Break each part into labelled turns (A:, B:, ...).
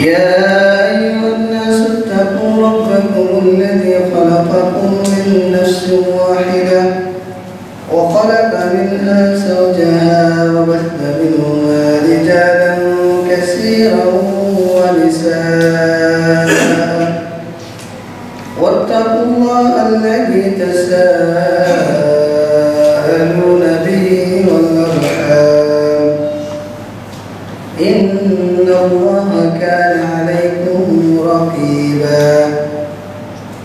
A: يا أيها الناس اتقوا ربكم الذي خلقكم من نفس واحدة وخلق منها زوجها وبث منهما رجالا كثيرا ونساء واتقوا الله الذي تساءلون به والأرحام إن الله كان عليكم رقيبا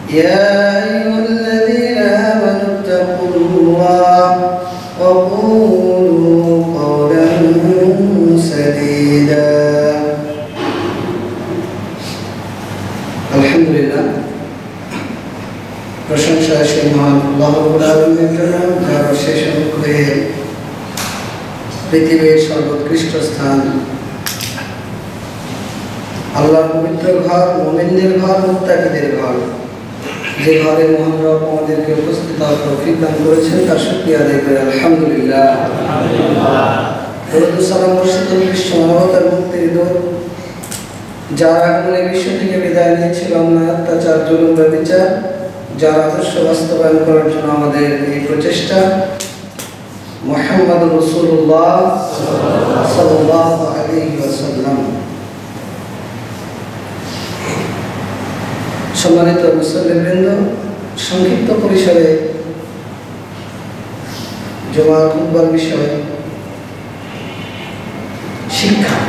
A: يا أيها الذين آمنوا اتقوا الله وقولوا قولا سديدا الحمد لله প্রশংসা সেই মহান আল্লাহ রাব্বুল আলামিনের জন্য যার শেষ অনুগ্রহে পৃথিবীর সর্বোৎকৃষ্ট স্থান আল্লাহর পবিত্র ঘর, মুমিনদের ঘর, মুত্তাকিদের ঘর, যে ঘরে মহান রব আমাদেরকে উপস্থিত হওয়ার তৌফিক দান করেছেন তার শুকরিয়া আদায় করে আলহামদুলিল্লাহ। দরুদ সালাম বর্ষিত বিশ্ব মানবতার মুক্তির দূত, যার আগমনে বিশ্ব থেকে বিদায় নিয়েছিল অন্যায়, অত্যাচার, জুলুম, ব্যভিচার, যার আদর্শ বাস্তবায়ন করার জন্য আমাদের এই প্রচেষ্টা, মুহাম্মদুর রাসূলুল্লাহ সাল্লাল্লাহু আলাইহি ওয়াসাল্লাম। সম্মানিত মুসল্লিবৃন্দ, সংক্ষিপ্ত পরিসরে জুমার খুতবার বিষয় শিক্ষা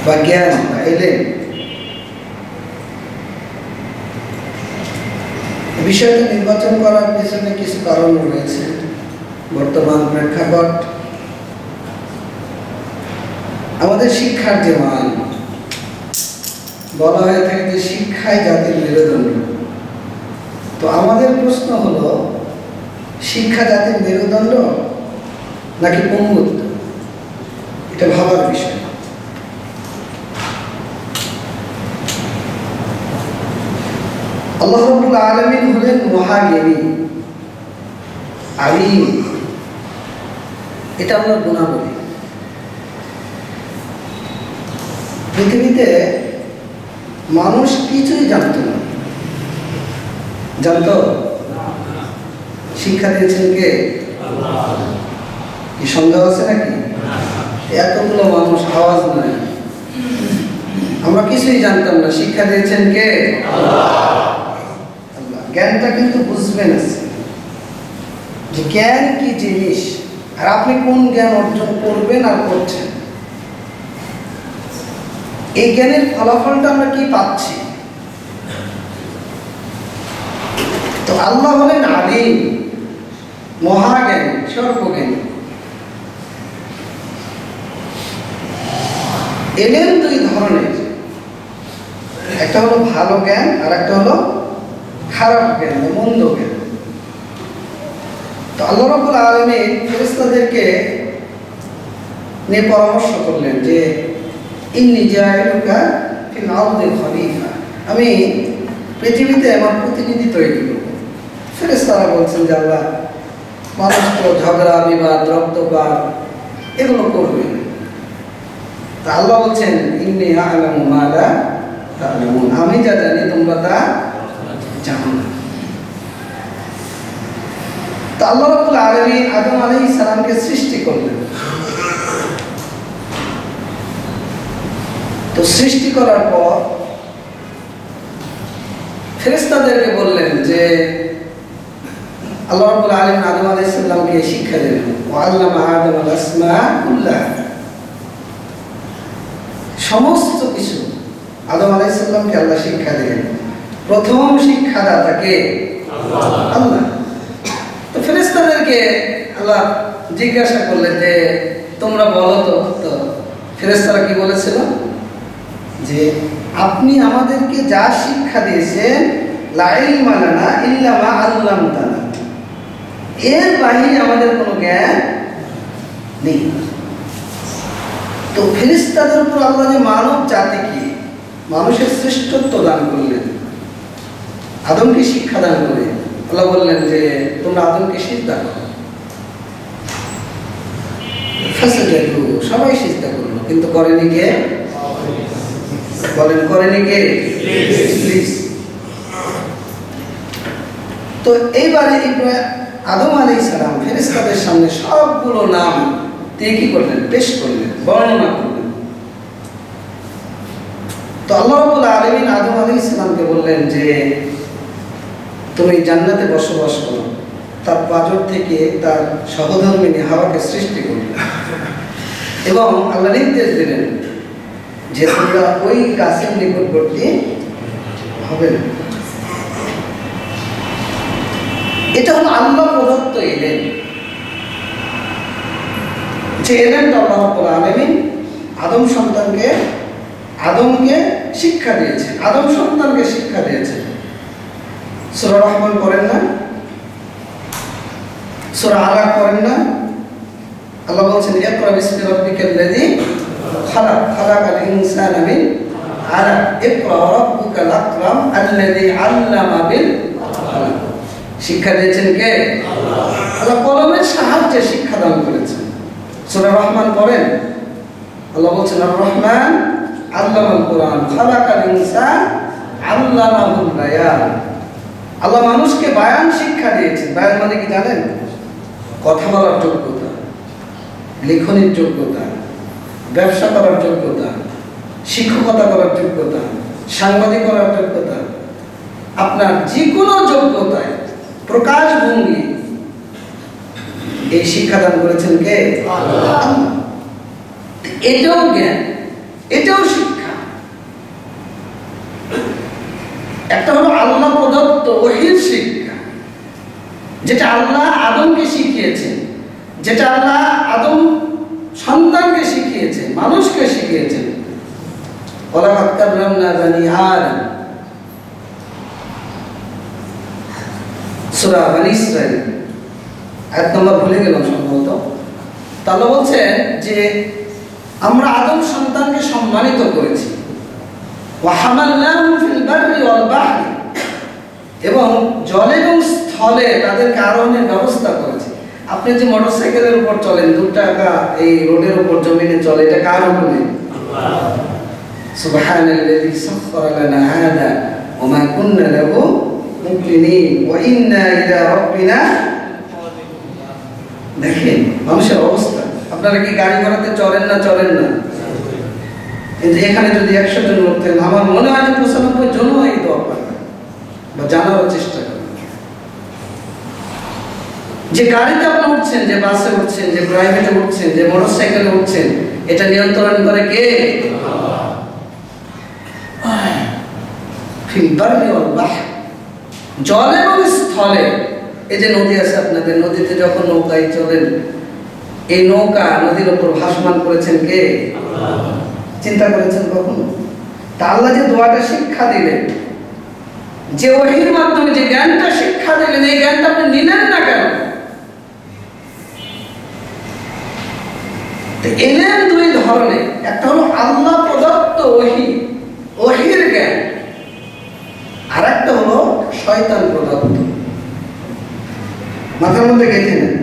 A: বা জ্ঞান বা ইলম। বিষয়টা নির্বাচন করার পিছনে কিছু কারণ রয়েছে। বর্তমান প্রেক্ষাপট, আমাদের শিক্ষার যে মান, বলা হয়ে থাকে যে শিক্ষাই জাতির মেরুদণ্ড। তো আমাদের প্রশ্ন হলো, শিক্ষা জাতির মেরুদণ্ড নাকি পঙ্গুত্ব? এটা ভাবার বিষয়। আল্লাহ রাব্বুল আলামিন হলেন মহাজ্ঞানী, আলিম। এটা আমরা গুনাহ বলি। পৃথিবীতে মানুষ কিছুই জানত না। জানত? শিক্ষা দিয়েছেন কে? কি সন্দেহ আছে নাকি? এতগুলো মানুষ, আওয়াজ নাই, আমরা কিছুই জানতাম না। শিক্ষা দিয়েছেন কে? আল্লাহ। জ্ঞানটা কিন্তু বুঝবেন যে জ্ঞান কি জিনিস, আর আপনি কোন জ্ঞান অর্জন করবেন আর করছেন। এই জ্ঞানের ফলাফলটা আমরা কি পাচ্ছি? তো আল্লাহ হলেন আলিম, মহাজ্ঞানী, সর্বজ্ঞানী। ইলম দুই ধরনের, একটা হলো ভালো জ্ঞান আর একটা হলো খারাপ জ্ঞান, মন্দ জ্ঞান। তো আল্লাহ রাব্বুল আলামিন ফেরেশতাদেরকে নিয়ে পরামর্শ করলেন যে ইন্নী জাইলুকা ফিল আরদি খলিফা, আমি পৃথিবীতে আমার প্রতিনিধি তৈরি করব। ফেরেশতারা বলছেন যে আল্লাহ, মানুষ তো ঝগড়া, বিবাদ, রক্তপাত এগুলো করবে। তা আল্লাহ বলছেন ইন্নী আ'লামু মা লা তা'লামুন, আমি যা জানি তোমরা তা জানো না। তা আল্লাহ রাব্বুল আলামিন আদম আলাইহিস সালামকে সৃষ্টি করলেন। তো সৃষ্টি করার পর ফেরেশতাদেরকে বললেন যে আল্লাহ রাব্বুল আলামিন আদম আলাইহিস সালামকে শিক্ষা দিলেন, ওয়া আল্লামা আদম আল আসমা কুল্লাহা, সমস্ত কিছু আদম আলাইহিস সালামকে আল্লাহ শিক্ষা দিলেন। প্রথম শিক্ষাদাতা কে? আল্লাহ। তো ফেরেশতাদেরকে আল্লাহ জিজ্ঞাসা করলেন যে তোমরা বলো তো ফেরেশতারা কি বলেছিল? যে আপনি আমাদেরকে যা শিক্ষা দিয়েছেন, লা ইলমা লানা ইল্লা মা আল্লামতানা, এর বাইরে আমাদের কোনো জ্ঞান নেই। তো ফেরেশতাদের উপর আল্লাহ যে মানব জাতিকে মানুষের শ্রেষ্ঠত্ব দান করলেন, আদমকে শিক্ষা দান করে আল্লাহ বললেন যে তোমরা আদমকে সিজদা করো। ফাসাজাদু, সবাই সিজদা করলো। কিন্তু করেনি কে? বলেন, করেনি কে? ইবলিস। তো এইবারে আদম আলাইহিস সালাম ফেরেশতাদের সামনে সবগুলো নাম তিনি কি করলেন? পেশ করলেন, বর্ণনা করলেন। তো আল্লাহ রাব্বুল আলামিন আদম আলাইহিস সালামকে বললেন যে তুমি জান্নাতে বসবাস করো। তার পাঁজর থেকে তার সহধর্মিণী হাওয়াকে সৃষ্টি করলেন এবং আল্লাহ নির্দেশ দিলেন যে তোমরা ওই গাছের নিকটবর্তী হবে না। এটা হলো আল্লাহ প্রদত্ত এলেন। যে এলেনটা আল্লাহ রাব্বুল আলামিন আদমকে শিক্ষা দিয়েছে, আদম সন্তানকে শিক্ষা দিয়েছে। সূরা রহমান পড়েন না? সূরা আলাক পড়েন না? আল্লাহ বলছেন ইকরা বিসমি রাব্বিকাল্লাযী খালাক, খালাকাল ইনসানা মিন আলাক, ইকরা রাব্বুকাল আকরাম আল্লাযী আল্লামা বিল কলম। শিক্ষা দিয়েছেন কে? আল্লাহ। আল্লাহ কলমের সাহায্যে শিক্ষা দান করেছেন। সূরা রহমান পড়েন, আল্লাহ বলছেন আর রহমান আল্লামাল কুরআন খালাকাল ইনসান আল্লামাহুল বায়ান। আল্লাহ মানুষকে বায়ান শিক্ষা দিয়েছেন। বায়ান মানে কি জানেন? কথা বলার যোগ্যতা, লেখনের যোগ্যতা, ব্যবসা করার যোগ্যতা, শিক্ষকতা করার যোগ্যতা, সাংবাদিক করার যোগ্যতা, আপনার যে কোনো যোগ্যতায় প্রকাশভঙ্গি এই শিক্ষাদান করেছেন কে? আল্লাহ। এটাও জ্ঞান, এটাও শিক্ষা। একটা হলো আল্লাহ প্রদত্ত ওহীর শিক্ষা, যেটা আল্লাহ আদমকে শিখিয়েছেন, যেটা আল্লাহ আদম সন্তানকে শিখিয়েছেন, মানুষকে শিখিয়েছেন। ওয়ালাকাদ কাররামনা বানি আদম, সূরা বানি ইসরাঈল আয়াত নম্বর ভুলে গেলাম সম্ভবত। তাহলে বলছেন যে আমরা আদম সন্তানকে সম্মানিত করেছি। ওয়া হামালনাহুম ফিল বাররি ওয়াল বাহরি, এবং জলে এবং স্থলে তাদেরকে আরোহণের ব্যবস্থা করেছি। আপনি যে মোটরসাইকেলের উপর চলেন, 2 টাকা এই রোডের উপর জমিনে চলে, এটা কার হুকুমে? আল্লাহ। সুবহানাল্লাযী সাখখারা লানা হাযা ওয়া মা কুন্না লাহু মুকরিনিন ওয়া ইন্না ইলা রাব্বিনা। দেখেন মানুষের অবস্থা। আপনারা কি গাড়ি ঘোড়াতে চলেন না? চলেন না? কিন্তু এখানে যদি 100 জন উঠতেন, আমার মনে হয় যে 95 জন এই দোয়া পারবেন বা জানার চেষ্টা করেন। যে গাড়িতে আপনি উঠছেন, যে বাসে উঠছেন, যে প্রাইভেটে উঠছেন, যে মোটরসাইকেলে উঠছেন, এটা নিয়ন্ত্রণ করে কে? আল্লাহ। ফিল বাররি ওয়াল বাহর, জল এবং স্থলে। এই যে নদী আছে আপনাদের, নদীতে যখন নৌকায় চলেন, এই নৌকা নদীর উপর ভাসমান করেছেন কে? আল্লাহ। চিন্তা করেছেন কখনো? তা আল্লাহ যে দোয়াটা শিক্ষা দিলেন, যে ওহীর মাধ্যমে যে জ্ঞানটা শিক্ষা দিলেন, এই জ্ঞানটা আপনি নিলেন না কেন? এলেন 2 ধরনের। একটা হলো আল্লাহ প্রদত্ত ওহী, ওহীর জ্ঞান, আর একটা হলো শয়তান প্রদত্ত। মাথার মধ্যে গেঁথে নেন।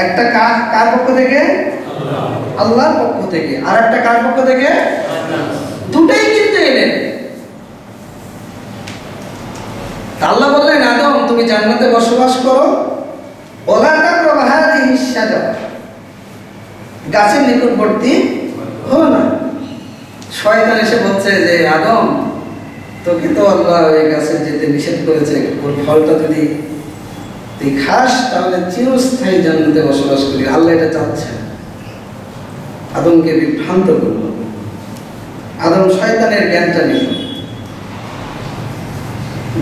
A: একটা কার পক্ষ থেকে? আল্লাহর পক্ষ থেকে। আর একটা কার পক্ষ থেকে? দুটাই কিন্তু এলেন। আল্লাহ বললেন আদম তুমি জান্নাতে বসবাস করো, ওয়ালা তাকরাবু হাযিহিশ শাজারা, গাছের নিকটবর্তী হও না। শয়তান এসে বলছে যে আদম তোকে তো আল্লাহ এই গাছে যেতে নিষেধ করেছে, ওর ফলটা যদি তুই খাস তাহলে চিরস্থায়ী জান্নাতে বসবাস করবি। আল্লাহ এটা চাচ্ছে। আদমকে বিভ্রান্ত করল। আদম শয়তানের জ্ঞানটা নিল,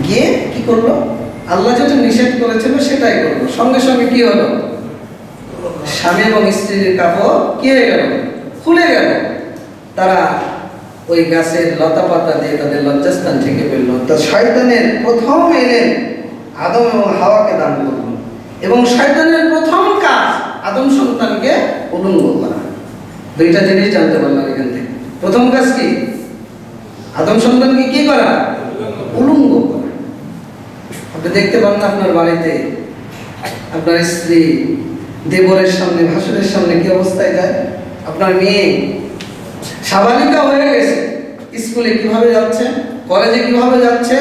A: গিয়ে কি করলো? আল্লাহ যেটা নিষেধ করেছিল সেটাই করলো। সঙ্গে সঙ্গে কি হলো? স্বামী এবং স্ত্রীর কাপড় কি হয়ে গেল? খুলে গেল। তারা ওই গাছের লতা পাতা দিয়ে তাদের লজ্জাস্থান ঢেকে ফেলল। তা শয়তানের প্রথম এলেন আদম এবং হাওয়াকে দান করল, এবং শয়তানের প্রথম কাজ আদম সন্তানকে উলঙ্গ করা। 2টা জিনিস জানতে পারলাম এখান থেকে। প্রথম কাজ কি? আদম সন্তানকে কি করা? উলঙ্গ করা। আপনি দেখতে পান না আপনার বাড়িতে আপনার স্ত্রী দেবরের সামনে, ভাসুরের সামনে কি অবস্থায় যায়? আপনার মেয়ে সাবালিকা হয়ে গেছে, স্কুলে কিভাবে যাচ্ছে, কলেজে কিভাবে যাচ্ছে,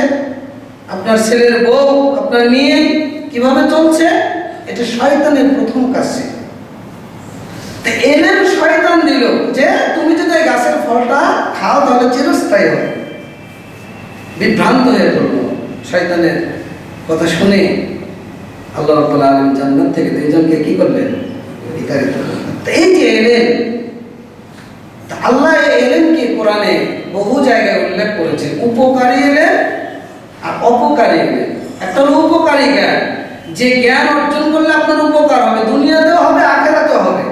A: আপনার ছেলের বউ আপনার নিয়ে কিভাবে চলছে, এটা শয়তানের প্রথম কাজ ছিল। এলেম শয়তান দিল যে তুমি যদি এই গাছের ফলটা খাও তাহলে চিরস্থায়ী হবে। বিভ্রান্ত হয়ে পড়লো শয়তানের কথা শুনে। আল্লাহ রাব্বুল আলামিন জান্নাত থেকে দুইজনকে কি করলেন? বিতাড়িত করলেন। এই যে এলেম, আল্লাহ এই এলেমকে কোরআনে বহু জায়গায় উল্লেখ করেছেন, উপকারী এলেম আর অপকারী এলেম। একটা হলো উপকারী জ্ঞান, যে জ্ঞান অর্জন করলে আপনার উপকার হবে, দুনিয়াতেও হবে আখিরাতেও হবে।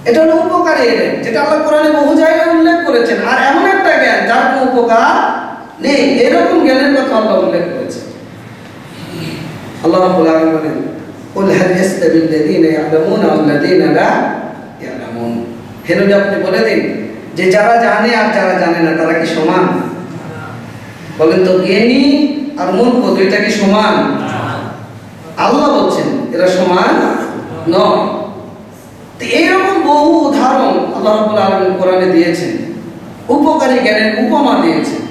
A: এটা হলো উপকারী এলেম, যেটা আল্লাহ কোরআনে বহু জায়গায় উল্লেখ করেছেন। আর এমন একটা জ্ঞান যার কোনো উপকার নেই, এরকম জ্ঞানের কথা আল্লাহ উল্লেখ করেছেন। আল্লাহ রাব্বুল আলামিন বলেন, কুল হাল ইয়াস্তাবিল লাযীনা ইয়া'লামুনা ওয়াল লাযীনা লা ইয়া'লামুন। হে নবী আপনি বলে দিন যে যারা জানে আর যারা জানে না তারা কি সমান? বলেন তো, জ্ঞানী আর মূর্খ দুইটা কি সমান? আল্লাহ বলছেন এরা সমান নয়। তো এইরকম বহু উদাহরণ আল্লাহ রাব্বুল আলামিন কোরআনে দিয়েছেন, উপকারী জ্ঞানের উপমা দিয়েছেন।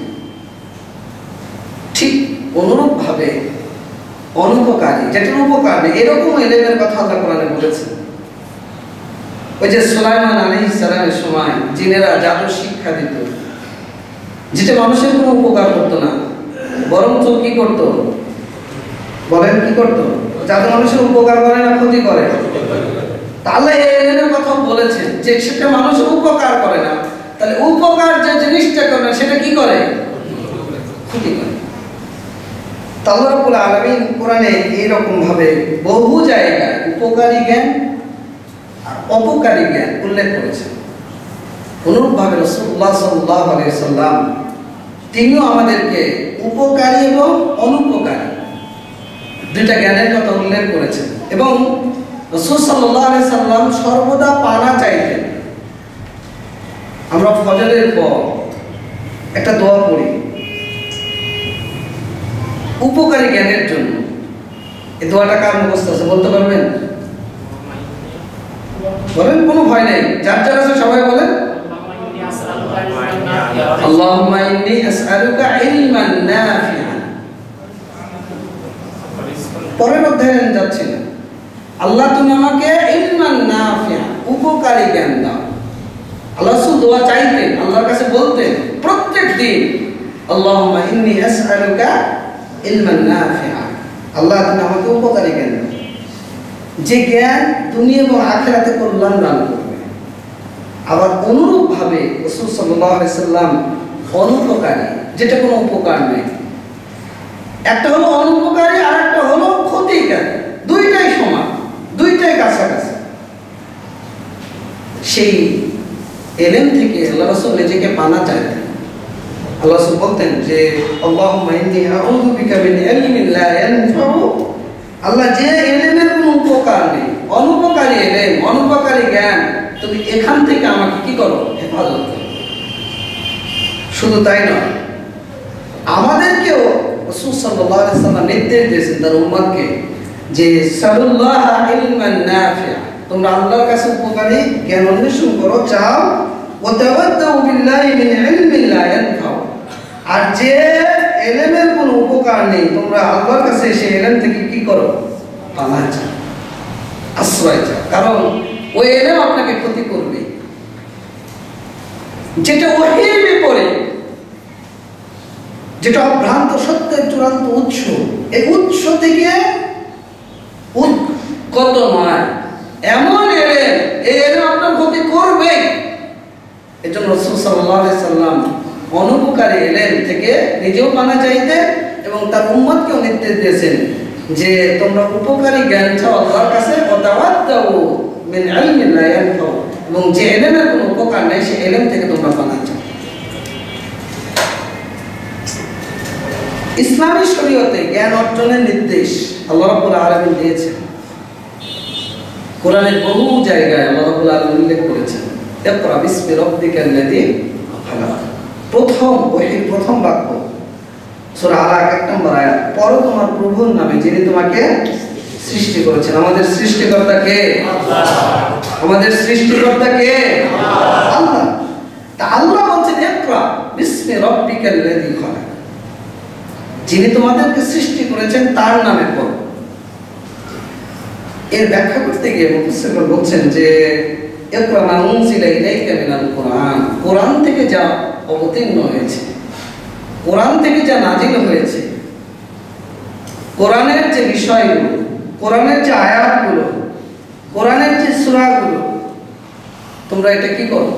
A: ঠিক অনুরূপ ভাবে অনুপকারী, যেটার উপকার নেই, এরকম এলেমের কথা আল্লাহ কোরআনে বলেছেন। ওই যে সুলাইমান আলাইহিস সালামের সময় জিনেরা জাদু শিক্ষা দিত, যেটা মানুষের কোনো উপকার করতো না, বরঞ্চ কি করত? বলেন কি করত? জাদু মানুষের উপকার করে না ক্ষতি করে? তাহলে এই এলেমের কথা বলেছেন যে সেটা মানুষের উপকার করে না, তাহলে উপকার যে জিনিসটা করে না সেটা কি করে? ক্ষতি করে। আল্লাহ রাব্বুল আলামিন কোরআনে এইরকম ভাবে বহু জায়গায় উপকারী জ্ঞান আর অপকারী জ্ঞান উল্লেখ করেছেন। অনুরূপভাবে রাসূলুল্লাহ সাল্লাল্লাহু আলাইহি ওয়াসাল্লাম তিনিও আমাদেরকে উপকারী এবং অনুপকারী দুইটা জ্ঞানের কথা উল্লেখ করেছেন। এবং রাসূল সাল্লাল্লাহু আলাইহি ওয়াসাল্লাম সর্বদা পানা চাইতেন। আমরা ফজরের পর একটা দোয়া পড়ি উপকারী জ্ঞানের জন্য। এই দোয়াটা কার মুখস্থ আছে বলতে পারবেন? বলেন, কোনো ভয় নেই, যার যার আছে সবাই বলেন। আল্লাহুম্মা ইন্নী আসআলুকা ইলমান নাফিআন। পরের অধ্যায়ে যাচ্ছি না। আল্লাহ তুমি আমাকে ইলমান নাফিআন, উপকারী জ্ঞান দাও। আল্লাহ রাসূল দোয়া চাইতেন, আল্লাহর কাছে বলতেন প্রত্যেক দিন, আল্লাহুম্মা ইন্নী আসআলুকা ইলমান নাফিআন, আল্লাহ তুমি আমাকে উপকারী জ্ঞান দাও, যে জ্ঞান দুনিয়া এবং আখিরাতে কল্যাণ দান করবে। আবার অনুরূপ ভাবে রাসূল সাল্লাল্লাহু আলাইহি সাল্লাম অনুপকারী, যেটা কোনো উপকার নেই। একটা হলো অনুপকারী আর একটা হলো ক্ষতিকারী, দুইটাই সমান, দুইটাই কাছাকাছি। সেই এলেম থেকে আল্লাহ রাসূল নিজেকে পানা চাইতেন। আল্লাহ রাসূল বলতেন যে আল্লাহুম্মা ইন্নী আউযু বিকা মিন ইলমিন লা ইয়ানফাউ, আল্লাহ যে এলেমের কোনো উপকার নেই, অনুপকারী এলেম, অনুপকারী জ্ঞান, তুমি এখান থেকে আমাকে কি করো? হেফাজত করো। শুধু তাই নয়, আমাদেরকেও রাসূল সাল্লাল্লাহু আলাইহি ওয়াসাল্লাম নির্দেশ দিয়েছেন তার উম্মতকে যে সাল্লাল্লাহু ইলমান নাফিআ, তোমরা আল্লাহর কাছে উপকারী জ্ঞান অন্বেষণ করো, চাও। ওয়া তাওয়াদ্দাউ বিল্লাহি মিন ইলমিন লা ইয়ানফাউ, আর যে এলেমের কোনো উপকার নেই তোমরা আল্লাহর কাছে সেই এলেম থেকে কি করো? পানাহ চাও, আশ্রয় চাও, কারণ ওই এলেম আপনাকে ক্ষতি করবে। যেটা ওহীর বিপরীত, যেটা অভ্রান্ত সত্যের চূড়ান্ত উৎস, এই উৎস থেকে উৎকত নয় এমন এলেম, এই এলেম আপনার ক্ষতি করবে। এজন্য রাসূল সাল্লাল্লাহু আলাইহি সাল্লাম অনুপকারী এলেম থেকে নিজেও পানা চাইতেন এবং তার উম্মতকেও নির্দেশ দিয়েছেন যে তোমরা উপকারী জ্ঞান চাও আল্লাহর কাছে, ওয়া তাওয়াদ্দাউ মিন ইলমিন লা ইয়ানফাউ, এবং যে এলেমের কোনো উপকার নেই সেই এলেম থেকে তোমরা পানা চাও। ইসলামী শরীয়তে জ্ঞান অর্জনের নির্দেশ আল্লাহ রাব্বুল আলামিন দিয়েছেন। কোরআনের বহু জায়গায় আল্লাহ রাব্বুল আলামিন উল্লেখ করেছেন, ইকরা বিসমি রাব্বিকাল্লাযী খালাক। প্রথম ওহীর প্রথম বাক্য সূরা আলাক 1 নম্বর আয়াত, পড়ো তোমার প্রভুর নামে যিনি তোমাকে সৃষ্টি করেছেন। আমাদের সৃষ্টিকর্তা কে? আল্লাহ। আমাদের সৃষ্টিকর্তা কে? আল্লাহ। রাব্বিকাল্লাযী খালাক, যিনি তোমাদেরকে সৃষ্টি করেছেন তার নামে পড়ো। এর ব্যাখ্যা করতে গিয়ে মুফাসসিরগণ বলছেন যে ইকরা মা উনজিলা ইলাইকা মিনাল কুরআন, কোরআন থেকে যা অবতীর্ণ হয়েছে, কোরআন থেকে যা নাজিল হয়েছে, কোরআনের যে বিষয়গুলো, কোরআনের যে আয়াতগুলো, কোরআনের যে সূরাগুলো, তোমরা এটা কি করো?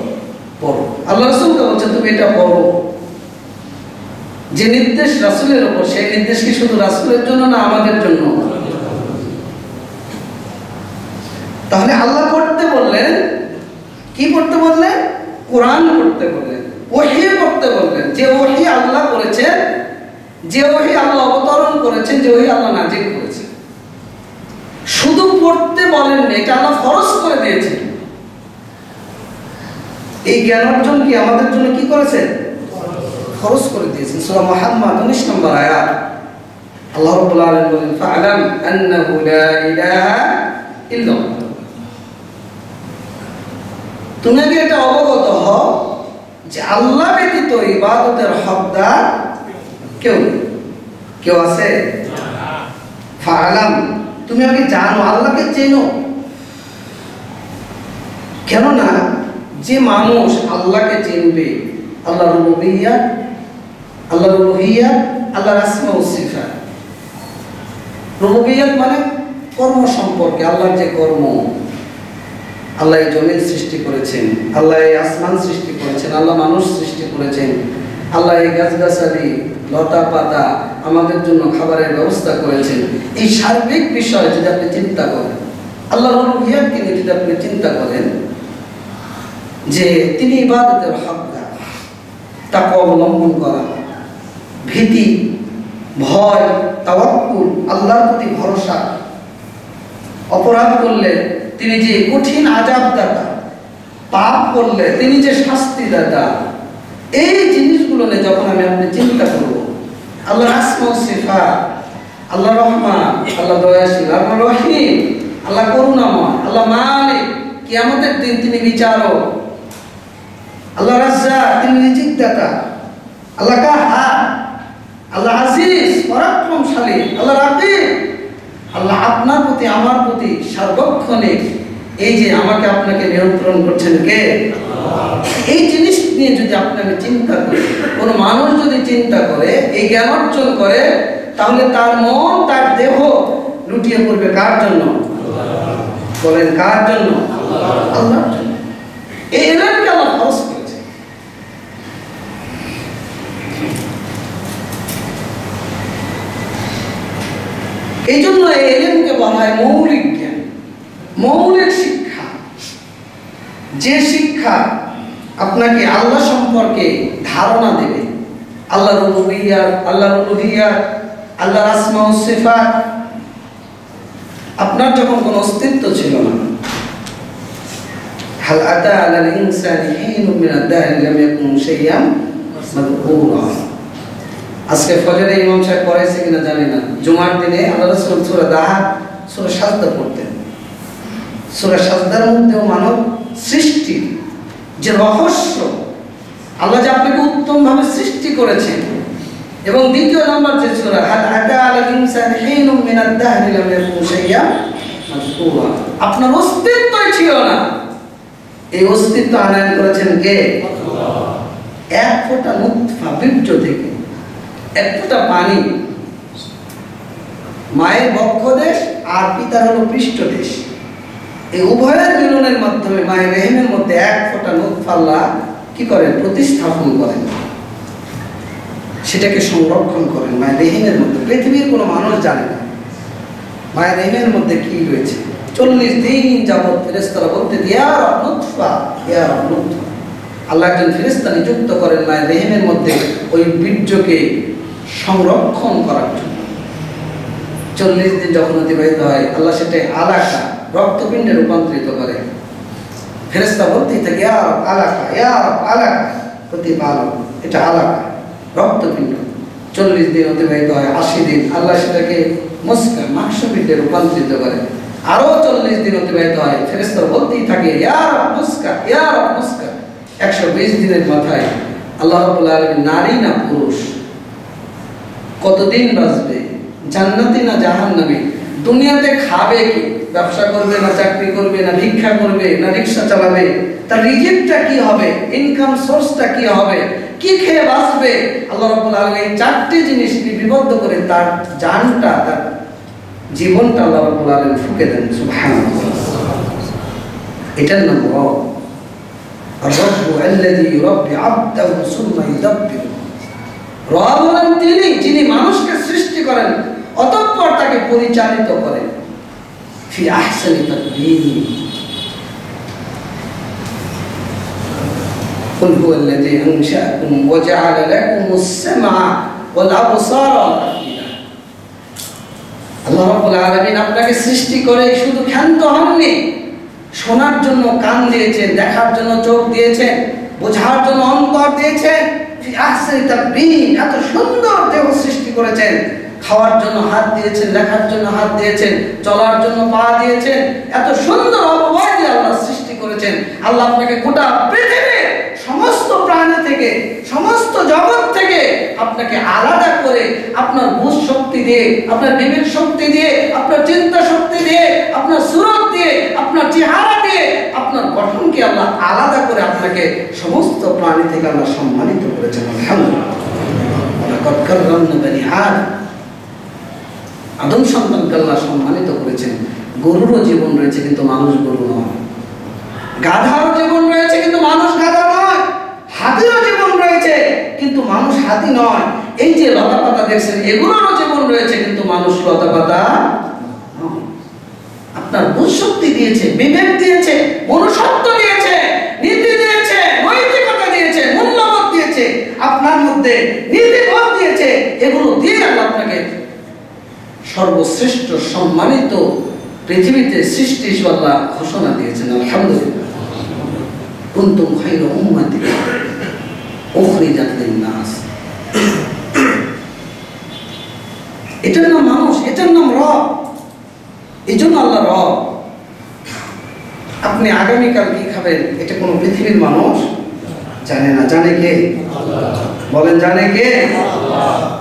A: পড়ো। আল্লাহ রাসূলকে বলছেন তুমি এটা পড়ো। যে নির্দেশ রাসূলের উপর, সেই নির্দেশ কি শুধু রাসূলের জন্য না আমাদের জন্য? তাহলে আল্লাহ পড়তে বললেন, কি পড়তে বললেন? কোরআন পড়তে বললেন, ওহী পড়তে বললেন। যে ওহী আল্লাহ করেছেন, যে ওহী আল্লাহ অবতরণ করেছেন, যে ওহী আল্লাহ নাজিল করেছেন, শুধু পড়তে বলেন না, এটা আল্লাহ ফরজ করে দিয়েছেন। এই জ্ঞান অর্জন কি আমাদের জন্য কি করেছেন? ফরজ করে দিয়েছেন। সূরা মুহাম্মদ 19 নম্বর আয়াত আল্লাহ রাব্বুল আলামিন বলেন ফা'লাম আন্নাহু লা ইলাহা ইল্লাল্লাহ, তুমি আগে এটা অবগত হও যে আল্লাহ ব্যতীত ইবাদতের হকদার কেউ নেই। কেউ আছে? ফা'লাম, তুমি আগে জানো, আল্লাহকে চেনো। কেননা যে মানুষ আল্লাহকে চিনবে, আল্লাহর রুবুবিয়্যাত, আল্লাহর উলুহিয়্যাত, আল্লাহর আসমা ও সিফাত। রুবুবিয়্যাত মানে কর্ম সম্পর্কে, আল্লাহর যে কর্ম, আল্লাহ এই জমিন সৃষ্টি করেছেন, আল্লাহ এই আসমান সৃষ্টি করেছেন, আল্লাহ মানুষ সৃষ্টি করেছেন, আল্লাহ এই গাছগাছালি লতা পাতা আমাদের জন্য খাবারের ব্যবস্থা করেছেন। এই সার্বিক বিষয় যদি আপনি চিন্তা করেন, আল্লাহর উলুহিয়্যাতকে নিয়ে যদি আপনি চিন্তা করেন যে তিনি ইবাদতের হকদার, তাকওয়া অবলম্বন করা, ভীতি, ভয়, তাওয়াক্কুল, আল্লাহর প্রতি ভরসা, অপরাধ করলে তিনি যে কঠিন আযাব দাতা, পাপ করলে তিনি যে শাস্তি দাতা, এই জিনিসগুলো নিয়ে যখন আমি আপনি চিন্তা করব, আল্লাহর আসমা ও সিফাত, আল্লাহ রহমান, আল্লাহ দয়াশীল, আল্লাহ রহিম, আল্লাহ করুণাময়, আল্লাহ মালিক, কিয়ামতের দিন তিনি বিচারক, আল্লাহ রাজ্জাক, তিনি রিজিক দাতা, আল্লাহ কাহার, আল্লাহ আজিজ পরাক্রমশালী, আল্লাহ রাকিব, আল্লাহ আপনার প্রতি আমার প্রতি সার্বক্ষণিক, এই যে আমাকে আপনাকে নিয়ন্ত্রণ করছেন কে? এই জিনিস নিয়ে যদি আপনাকে চিন্তা করি, কোনো মানুষ যদি চিন্তা করে, এই জ্ঞান অর্জন করে, তাহলে তার মন, তার দেহ লুটিয়ে পড়বে কার জন্য? বলেন কার জন্য? আল্লাহর জন্য। এই এলেমকে আল্লাহ ফরজ করেছে। এই জন্য এই এলেমকে বলা হয় মৌলিক জ্ঞান, মৌলিক শিক্ষা। যে শিক্ষা আপনাকে আল্লাহ সম্পর্কে ধারণা দেবে, আল্লাহর রুবুবিয়্যাত, আল্লাহর উলুহিয়্যাত, আল্লাহর আসমা ও সিফাত। আপনার যখন কোনো অস্তিত্ব ছিল না, হাল আতা আলাল ইনসানি হিনুম মিনাদ দাহরি লাম ইয়াকুন শাইআন মাযকুরা। আজকে ফজরে ইমাম সাহেব পড়াইছে কিনা জানি না, জুমার দিনে আল্লাহ রাসূল সূরা দাহা, সূরা সাজদা পড়তেন। সূরা সাজদার মধ্যেও মানব সৃষ্টি যে রহস্য, আল্লাহ যে আপনাকে উত্তমভাবে সৃষ্টি করেছেন, এবং দ্বিতীয় নম্বর যে সূরা হাল আতা আলাল ইনসানি হিনুম মিনাদ দাহরি লাম ইয়াকুন শাইআন মাযকুরা, আপনার অস্তিত্বই ছিল না, এই অস্তিত্ব আনয়ন করেছেন কে? আল্লাহ। এক ফোঁটা নুতফা বীর্য থেকে, এক ফোঁটা পানি, মায়ের বক্ষদেশ আর পিতার হলো পৃষ্ঠদেশ, এই উভয়ের মিলনের মাধ্যমে মায়ের রেহেমের মধ্যে এক ফোঁটা নুতফা আল্লাহ কি করেন? প্রতিস্থাপন করেন, সেটাকে সংরক্ষণ করেন মায়ের রেহেমের মধ্যে। পৃথিবীর কোনো মানুষ জানে না মায়ের রেহেমের মধ্যে কি রয়েছে। 40 দিন যাবত ফেরেশতারা বলতে ইয়া রব নুতফা, ইয়া রব নুতফা। আল্লাহ একজন ফেরেশতা নিযুক্ত করেন মায়ের রেহেমের মধ্যে ওই বীর্যকে সংরক্ষণ করার জন্য। 40 দিন যখন অতিবাহিত হয়, আল্লাহ সেটা আলাকা, রক্তপিণ্ডে রূপান্তরিত করে। ফেরেশতা বলতেই থাকে ইয়া রব আলাকা, ইয়া রব আলাকা, প্রতিপালক, এটা আলাকা, রক্তপিণ্ড। 40 দিন অতিবাহিত হয়, 80 দিন আল্লাহ সেটাকে মুসকা, মাংসপিণ্ডে রূপান্তরিত করে। আরো 40 দিন অতিবাহিত হয়, ফেরেশতারা বলতেই থাকে ইয়া রব মুসকা, ইয়া রব মুসকা। 120 দিনের মাথায় আল্লাহ রাব্বুল আলামিন নারী না পুরুষ, কতদিন বাঁচবে, জান্নাতি না জাহান্নামী, দুনিয়াতে খাবে কি, ব্যবসা করবে না চাকরি করবে না ভিক্ষা করবে না রিকশা চালাবে, তার রিজিকটা কি হবে, ইনকাম সোর্সটা কি হবে, কি খেয়ে বাঁচবে, আল্লাহ রাব্বুল আলামিন এই চারটি জিনিস লিপিবদ্ধ করে তার জানটা, তার জীবনটা আল্লাহ রাব্বুল আলামিন ফুঁকে দেন। সুবহানাল্লাহ। এটার নাম রব। আর-রব্বু আল্লাযী ইউরাব্বি আবদাহু সুম্মা ইউদাব্বিরু। রব হলেন তিনি, যিনি মানুষকে সৃষ্টি করেন অতঃপর তাকে পরিচালিত করেন ফি আহসানি তাকবীর। কুল হুয়াল্লাযী আনশাআকুম ওয়া জাআলা লাকুমুস সামআ ওয়াল আবসারা ওয়াল আফইদা। আল্লাহ রাব্বুল আলামিন আপনাকে সৃষ্টি করে শুধু ক্ষান্ত হননি, শোনার জন্য কান দিয়েছেন, দেখার জন্য চোখ দিয়েছেন, বোঝার জন্য অন্তর দিয়েছেন। ফি আহসানি তাকবীর, এত সুন্দর দেহ সৃষ্টি করেছেন। খাওয়ার জন্য হাত দিয়েছেন, লেখার জন্য হাত দিয়েছেন, চলার জন্য পা দিয়েছেন, এত সুন্দর অবয়ব দিয়ে আল্লাহ সৃষ্টি করেছেন। আল্লাহ আপনাকে গোটা পৃথিবীর সমস্ত প্রাণী থেকে, সমস্ত জগৎ থেকে আপনাকে আলাদা করে আপনার বুঝ শক্তি দিয়ে, আপনার বিবেক শক্তি দিয়ে, আপনার চিন্তা শক্তি দিয়ে, আপনার সুরত দিয়ে, আপনার চেহারা দিয়ে, আপনার গঠনকে আল্লাহ আলাদা করে আপনাকে সমস্ত প্রাণী থেকে আল্লাহ সম্মানিত করেছেন। আলহামদুলিল্লাহ। ওয়ালাকাদ কাররামনা বানি আদম। আদম সন্তানকে আল্লাহ সম্মানিত করেছেন। গরুরও জীবন রয়েছে কিন্তু মানুষ গরু নয়। গাধারও জীবন রয়েছে কিন্তু মানুষ গাধা নয়। হাতিরও জীবন রয়েছে কিন্তু মানুষ হাতি নয়। এই যে লতা পাতা দেখছেন, এগুলোরও জীবন রয়েছে কিন্তু মানুষ লতা পাতা নয়। আপনার বুঝ শক্তি দিয়েছে, বিবেক দিয়েছে, মনুষ্যত্ব দিয়েছে, নীতি দিয়েছে, নৈতিকতা দিয়েছে, মূল্যবোধ দিয়েছে, আপনার মধ্যে নীতিবোধ দিয়েছে। এগুলো দিয়ে আল্লাহ আপনাকে সর্বশ্রেষ্ঠ সম্মানিত পৃথিবীতে সৃষ্টি আল্লাহ ঘোষণা দিয়েছেন। আলহামদুলিল্লাহ। কুনতুম খায়রা উম্মাতিন উখরিজাত লিন-নাস। এটার নাম মানুষ, এটার নাম রব। এই জন্য আল্লাহ রব। আপনি আগামীকাল কি খাবেন এটা কোনো পৃথিবীর মানুষ জানে না। জানে কে? বলেন, জানে কে? আল্লাহ।